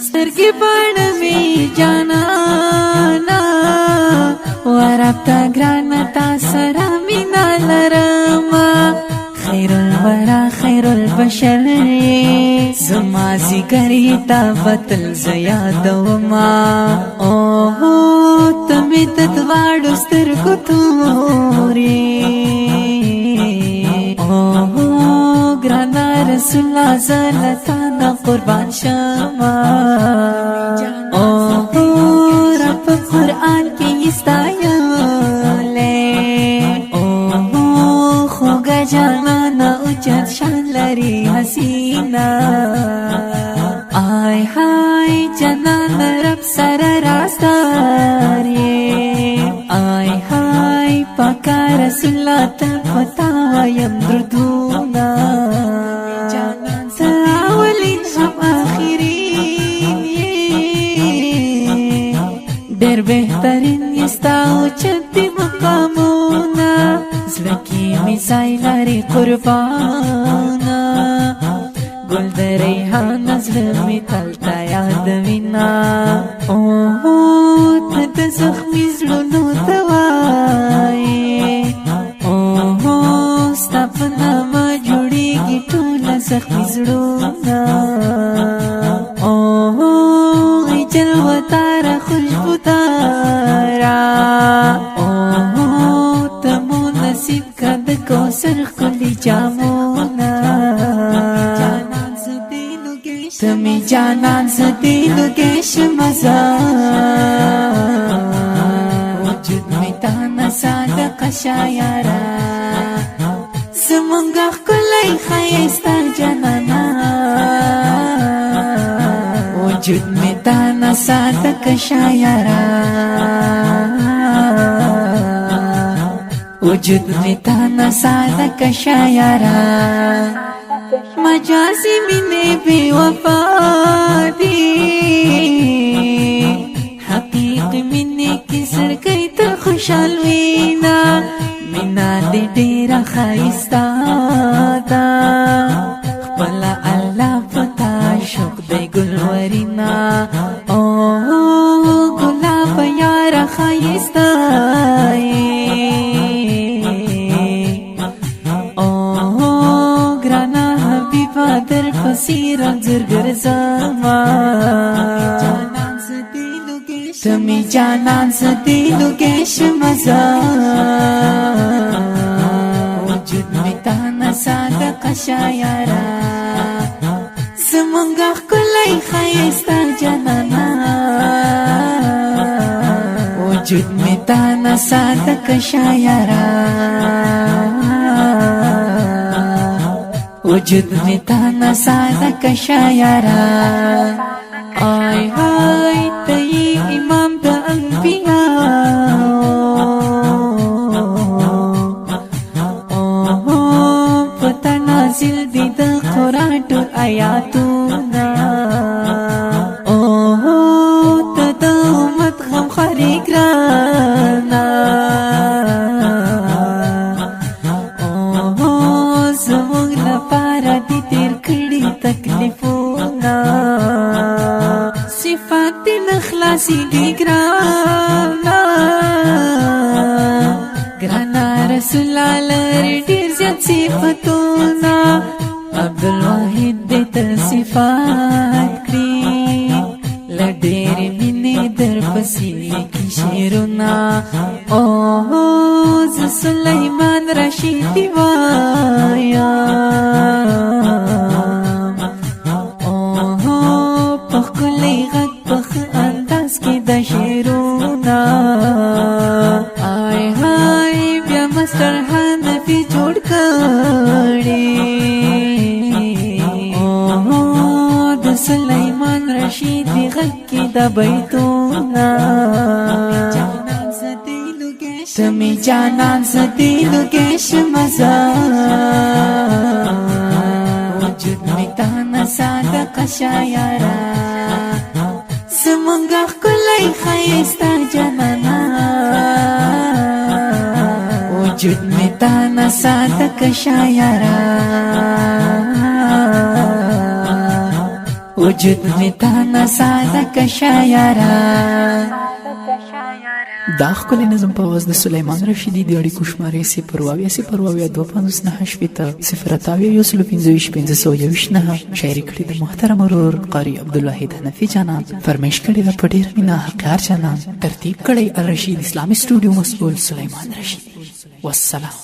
سترګې پاڼه می جانانا ورابطه ګرانه تا سره مینا لرما خیر الورا خیر البشر زما ذکرې تا بتل زیادوما اوه تمې د دواړو سترګو تورې ګرانا رسول الله زلتانا قربان شما رب قرآن کی استایلے خوگا جانانا اچت شان لری حسینا آئی ہائی جانانا رب سر راستاری آئی ہائی پاکا رسول اللہ تفتایم دردونا ډېر بهترین یستا او چتی مقامونه زړه کې مې ځای لري قربانه ګل د ریحان زړه مې تل تا یادوینه اوه ته د زخمي زړونو دوایې اوه ستا په نامه جوړېږي ټوله زخمي زړونه جلوتارا خوشبو دارا اوه تمو نصیب کد کوثر خلی جامونا تمی جانان زدیلو گیش مزا وجود می تانا صادق شایارا زمونگا خلی خیستا جانانا وجود می تانا صادق شایرا وجود می تانا صادق شایرا مجازی مینه بی وفا دی حقیق مینه کی سرکی تر خوشحال وینا مینا دی دیر خیستا دا خپلا اللہ پتا شوق دی گلورینا اوه گلاب یار خیستای اوه گرانا حبیبا در پسیر زرگر زما تمی جانان زدیلو گیش مزا وجود می تانا صادق شایرا زمونگا خلی خیستا جانانا وجود می تانا صادق شایرا وجود می تانا صادق شایرا آئی ہائی تی امام دا انبیاء پتا نازل دی دا قرآن ٹو آیاتونا اوه تا امت غم خاری گرانا اوه زمونگ لپارا دی تیر کڑی تکلیفونا صفات دی نخلاصی دی گرانا گرانا رسول اللہ لر دیر زیاد صفتونا عبدالواحد دیتا صفات کری لدیر مینی در پسی کی شیرونا اوه ز سلیمان رشیدی وایا اوه پخ کلی غد پخ انداز کی دا شیرونا آئی ہائی بیا مستر حنفی جوڑ کری سلیمان رشیدی غد کی دا بیتونا تمی جانان زدیلو گیش مزا وجود می تانا صادق شایرا زمونگا خلی خیستا جانانا وجود می تانا صادق شایرا وجود می تانا ساده کشایارا. دا ښکلی نظم په آواز د سلیمان رشیدي د اړیکو شمارې 02259 شاعري کړې د محترم ورور قاري عبدالواحد حنفي جانان. فرمایش کړې ده په ډېر مینه حقیار جانان. ترتیب کړی الرشید اسلامي سټوډیو مسؤل سلیمان رشیدي. والسلام.